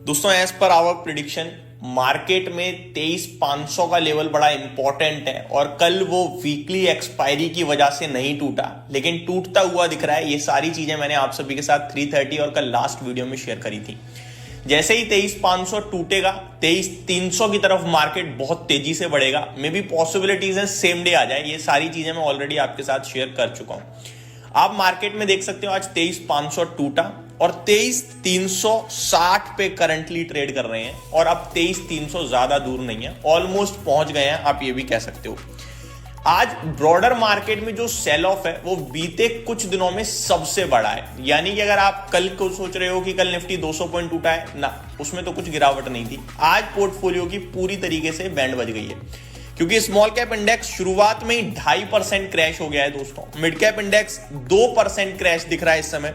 दोस्तों as per hour prediction market में 23,500 का लेवल बड़ा इंपॉर्टेंट है और कल वो वीकली एक्सपायरी की वजह से नहीं टूटा लेकिन टूटता हुआ दिख रहा है। ये सारी चीजें मैंने आप सभी के साथ 330 और कल लास्ट वीडियो में शेयर करी थी। जैसे ही 23,500 टूटेगा 23,300 की तरफ मार्केट बहुत तेजी से बढ़ेगा। मे बी पॉसिबिलिटीज है सेम डे आ जाए। ये सारी चीजें मैं ऑलरेडी आपके साथ शेयर कर चुका हूं। आप मार्केट में देख सकते हो आज 23,500 टूटा और 23,360 पे करंटली ट्रेड कर रहे हैं और अब 23,300 ज्यादा दूर नहीं है, ऑलमोस्ट पहुंच गए हैं, आप ये भी कह सकते हो। आज ब्रॉडर मार्केट में जो सेल ऑफ है वो बीते कुछ दिनों में सबसे बड़ा है। यानी कि अगर आप कल को सोच रहे हो कि कल निफ्टी 200 पॉइंट टूटा है ना, उसमें तो कुछ गिरावट नहीं थी। आज पोर्टफोलियो की पूरी तरीके से बैंड बज गई है क्योंकि स्मॉल कैप इंडेक्स शुरुआत में ही 2.5% क्रैश हो गया है दोस्तों। मिड कैप इंडेक्स 2% क्रैश दिख रहा है इस समय।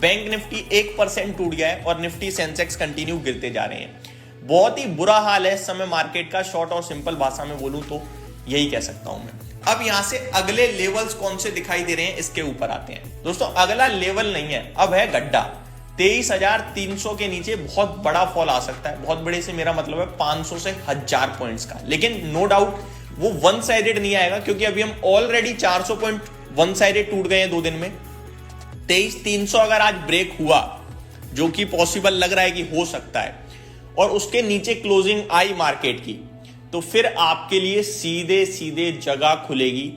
बैंक निफ्टी 1% टूट गया है और निफ्टी सेंसेक्स कंटिन्यू गिरते जा रहे हैं। बहुत ही बुरा हाल है इस समय मार्केट का। शॉर्ट और सिंपल भाषा में बोलूं तो यही कह सकता हूं मैं। अब यहां से अगले लेवल्स कौन से दिखाई दे रहे हैं इसके ऊपर आते हैं दोस्तों। अगला लेवल नहीं है, अब है गड्ढा। 23,300 के नीचे बहुत बड़ा फॉल आ सकता है। बहुत बड़े से मेरा मतलब है 500 से 1000 पॉइंट्स का। लेकिन नो डाउट वो वन साइडेड नहीं आएगा क्योंकि अभी हम ऑलरेडी 400 पॉइंट वन साइडेड टूट गए हैं 2 दिन में। 23,300 अगर आज ब्रेक हुआ, जो कि पॉसिबल लग रहा है कि हो सकता है, और उसके नीचे क्लोजिंग आई मार्केट की, तो फिर आपके लिए सीधे सीधे जगह खुलेगी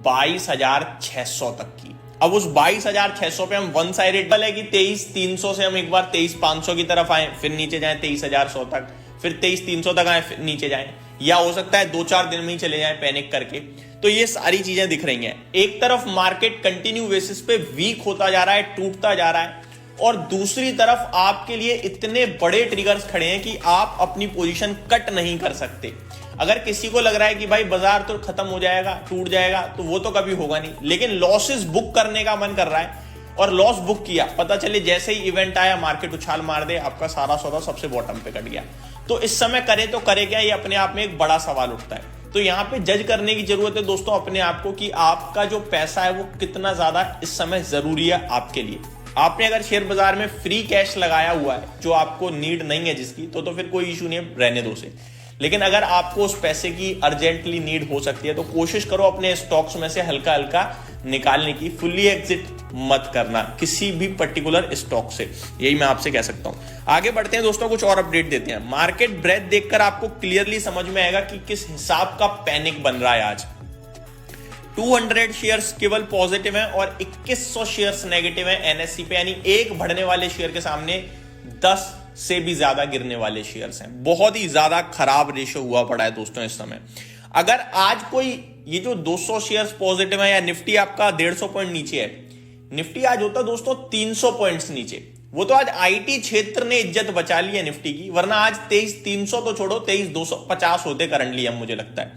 22,600 तक की। अब उस 22,600 पे हम वन साइडेड है कि 23,300 से हम एक बार 23,500 की तरफ आए, फिर नीचे जाएं 23,100 तक, फिर 23,300 तक आए, फिर नीचे जाएं, या हो सकता है 2-4 दिन में ही चले जाएं पैनिक करके। तो ये सारी चीजें दिख रही हैं। एक तरफ मार्केट कंटिन्यू बेसिस पे वीक होता जा रहा है, टूटता जा रहा है, और दूसरी तरफ आपके लिए इतने बड़े ट्रिगर्स खड़े हैं कि आप अपनी पोजीशन कट नहीं कर सकते। अगर किसी को लग रहा है कि भाई बाजार तो खत्म हो जाएगा, टूट जाएगा, तो वो तो कभी होगा नहीं, लेकिन लॉसेस बुक करने का मन कर रहा है और लॉस बुक किया, पता चले जैसे ही इवेंट आया मार्केट उछाल मार दे, आपका सारा सौदा सबसे बॉटम पे कट गया, तो इस समय करे तो करे क्या, ये अपने आप में एक बड़ा सवाल उठता है। तो यहां पे जज करने की जरूरत है दोस्तों अपने आप को कि आपका जो पैसा है वो कितना ज्यादा इस समय जरूरी है आपके लिए। आपने अगर शेयर बाजार में फ्री कैश लगाया हुआ है जो आपको नीड नहीं है जिसकी, तो फिर कोई इशू नहीं है, रहने दो उसे। लेकिन अगर आपको उस पैसे की अर्जेंटली नीड हो सकती है तो कोशिश करो अपने स्टॉक्स में से हल्का हल्का निकालने की। फुल्ली एग्जिट मत करना किसी भी पर्टिकुलर स्टॉक से, यही मैं आपसे कह सकता हूं। आगे बढ़ते हैं दोस्तों, कुछ और अपडेट देते हैं। मार्केट ब्रेथ देखकर आपको क्लियरली समझ में आएगा कि किस हिसाब का पैनिक बन रहा है आज। 200 शेयर्स केवल पॉजिटिव हैं और 2100 शेयर्स नेगेटिव हैं एनएससी पे, यानी एक बढ़ने वाले शेयर के सामने 10 से भी ज्यादा गिरने वाले शेयर्स हैं। बहुत ही ज्यादा खराब रेशो हुआ पड़ा है दोस्तों इस समय। अगर आज कोई ये जो 200 शेयर्स पॉजिटिव है या निफ्टी आपका 150 पॉइंट नीचे है, निफ्टी आज होता दोस्तों 300 पॉइंट्स नीचे, वो तो आज आईटी क्षेत्र ने इज्जत बचा ली है निफ्टी की, वरना आज 23,300 तो छोड़ो 23,250 होते करंटली हम, मुझे लगता है,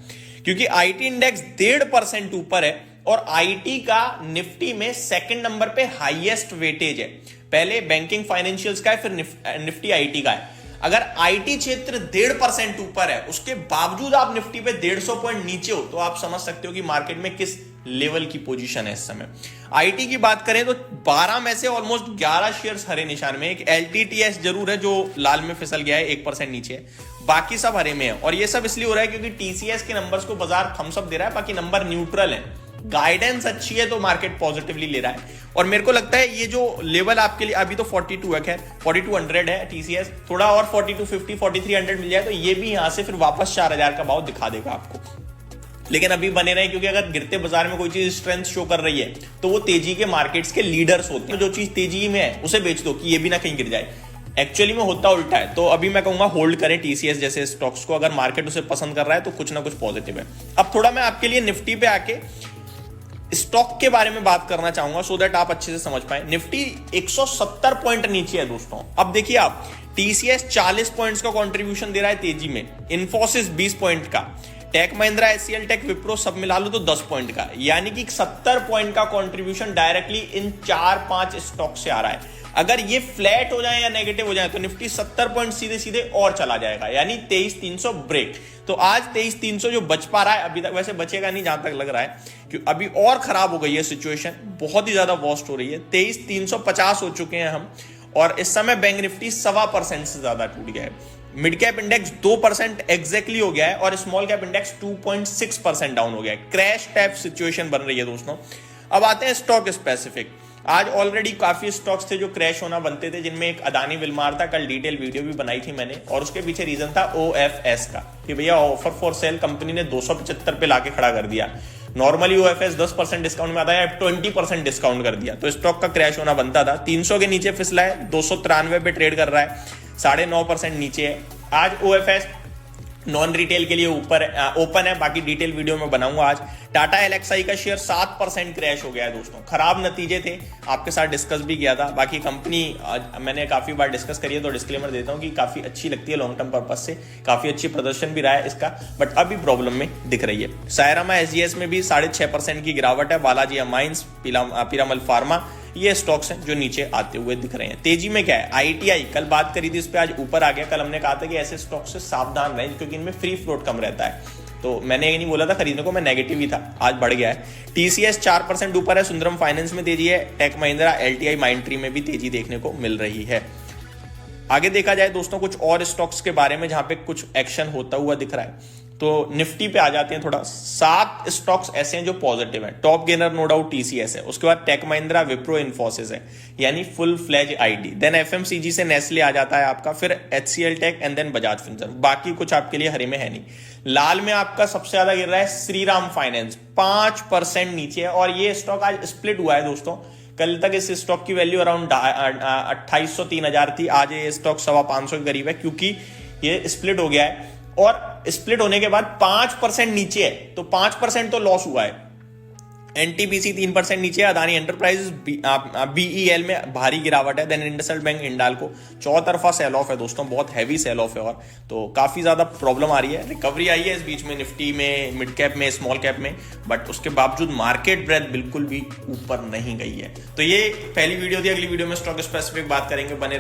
क्योंकि आईटी इंडेक्स 1.5% ऊपर है और आईटी का निफ्टी में सेकंड नंबर पे हाईएस्ट वेटेज है। पहले बैंकिंग फाइनेंशियल्स का है, फिर निफ्टी आईटी का है। अगर आईटी क्षेत्र 1.5% ऊपर है, उसके बावजूद आप निफ्टी पे 150 पॉइंट नीचे हो, तो आप समझ सकते हो कि मार्केट में किस लेवल की पोजीशन है इस समय। आईटी की बात करें तो 12 में से ऑलमोस्ट 11 शेयर्स हरे निशान में। एक एलटीटीएस जरूर है जो लाल में फिसल गया है, 1% नीचे है, बाकी सब हरे में है। और ये सब इसलिए हो रहा है क्योंकि टीसीएस के नंबर्स को बाजार थम्स अप दे रहा है, बाकी नंबर न्यूट्रल है। गाइडेंस अच्छी है तो मार्केट पॉजिटिवली ले रहा है। और मेरे को लगता है ये जो लेवल आपके लिए अभी तो 42 है, खैर 4200 है टीसीएस, थोड़ा और 4250 4300 मिल जाए तो ये भी यहां से फिर वापस 4000 का भाव दिखा देगा आपको। लेकिन अभी बने रहे, क्योंकि अगर गिरते बाजार में कोई चीज स्ट्रेंथ शो कर रही है तो वो तेजी के मार्केट्स के लीडर्स होते हैं। जो चीज तेजी में है उसे बेच दो कि ये भी ना कहीं गिर जाए। एक्चुअली में होता उल्टा है। तो अभी मैं कहूंगा होल्ड करें टीसीएस जैसे स्टॉक्स को, अगर मार्केट उसे पसंद कर रहा है तो कुछ ना कुछ पॉजिटिव है। अब थोड़ा मैं आपके लिए निफ्टी पे आके स्टॉक के बारे में बात करना चाहूंगा सो दैट आप अच्छे से समझ पाए। निफ्टी 170 पॉइंट नीचे है दोस्तों। अब देखिए आप, टीसीएस 40 पॉइंट्स का कंट्रीब्यूशन दे रहा है तेजी में, इन्फोसिस 20 पॉइंट का, Tech Mahindra, HCL Tech, Wipro सब मिला लो तो 10 पॉइंट का, यानी कि 70 पॉइंट का कंट्रीब्यूशन डायरेक्टली इन 4-5 स्टॉक से आ रहा है। अगर ये फ्लैट हो जाए या नेगेटिव हो जाए तो निफ्टी 70 पॉइंट सीधे सीधे और चला जाएगा, यानी 23,300 ब्रेक। तो आज 23,300 जो बच पा रहा है अभी तक, वैसे बचेगा नहीं जहां तक लग रहा है, क्योंकि अभी और खराब हो गई है सिचुएशन, बहुत ही ज्यादा वर्स्ट हो रही है। 23,350 हो चुके हैं हम और इस समय बैंक निफ्टी 1.25% से ज्यादा टूट गया है। मिड कैप इंडेक्स 2% एग्जैक्टली हो गया है और स्मॉल कैप इंडेक्स 2.6% डाउन हो गया है। क्रैश टाइप सिचुएशन बन रही है दोस्तों। अब आते हैं स्टॉक स्पेसिफिक। आज ऑलरेडी काफी स्टॉक्स थे जो क्रैश होना बनते थे, जिनमें एक अदानी विलमार था। कल डिटेल वीडियो भी बनाई थी मैंने, और उसके पीछे रीजन था OFS का कि भैया ऑफर फॉर सेल कंपनी ने 275 पे लाके खड़ा कर दिया। नॉर्मली OFS 10% डिस्काउंट में आता है, 20% डिस्काउंट कर दिया, तो स्टॉक का क्रैश होना बनता था। 300 के नीचे फिसला है, 293 पे ट्रेड कर रहा है, 9.5% नीचे है। आज OFS नॉन रिटेल के लिए ऊपर ओपन है, बाकी डिटेल वीडियो में बनाऊंगा आज। टाटा LXI का शेयर 7% क्रैश हो गया है दोस्तों। खराब नतीजे थे, आपके साथ डिस्कस भी किया था। बाकी कंपनी मैंने काफी बार डिस्कस करी है, तो डिस्क्लेमर देता हूं कि काफी अच्छी लगती है लॉन्ग टर्म पर्पज से, काफी अच्छी प्रदर्शन भी रहा है इसका, बट अभी प्रॉब्लम में दिख रही है। सायरामा SGS में भी 6.5% की गिरावट है। बालाजी अमाइंस, पीरामल फार्मा, ये स्टॉक्स हैं जो नीचे आते हुए दिख रहे हैं। तेजी में क्या है, ITI कल बात करी थी, इस पे आज ऊपर आ गया। कल हमने कहा था कि ऐसे स्टॉक से सावधान रहें क्योंकि इनमें फ्री फ्लोट कम रहता है, तो मैंने ये नहीं बोला था खरीदने को, मैं नेगेटिव ही था, आज बढ़ गया है। TCS 4% ऊपर है। सुंदरम फाइनेंस में तेजी है। टेक महिंद्रा, LTI, माइंडट्री में भी तेजी देखने को मिल रही है। आगे देखा जाए दोस्तों कुछ और स्टॉक्स के बारे में जहां पे कुछ एक्शन होता हुआ दिख रहा है, तो निफ्टी पे आ जाते हैं थोड़ा। 7 स्टॉक्स ऐसे हैं जो पॉजिटिव हैं। Top gainer no doubt TCS है, उसके बाद टेक महिंद्रा, विप्रो, इन्फोसिस है, यानी full fledge IT। Then FMCG से नेस्ले आ जाता है आपका, फिर HCL Tech and then Bajaj Finserv. बाकी कुछ आपके लिए हरे में है नहीं। लाल में आपका सबसे ज्यादा गिर रहा है श्रीराम फाइनेंस, 5% नीचे है, और ये स्टॉक आज स्प्लिट हुआ है दोस्तों। कल तक इस स्टॉक की वैल्यू अराउंड 2800-3000 थी, आज ये स्टॉक 525 के करीब है, क्योंकि ये स्प्लिट हो गया है। और स्प्लिट होने के बाद 5% नीचे है, तो 5% तो लॉस हुआ है। NTPC 3% नीचे, अदानी एंटरप्राइजेस BEL में भारी गिरावट है। देन इंडसइंड बैंक, हिंडाल्को, चौतरफा सेल ऑफ है दोस्तों, बहुत हैवी सेल ऑफ है, और तो काफी ज्यादा प्रॉब्लम आ रही है। रिकवरी आई है इस बीच में निफ्टी में, मिड कैप में, स्मॉल कैप में, बट उसके बावजूद मार्केट ब्रेथ बिल्कुल भी ऊपर नहीं गई है। तो ये पहली वीडियो थी, अगली वीडियो में स्टॉक स्पेसिफिक बात करेंगे, बने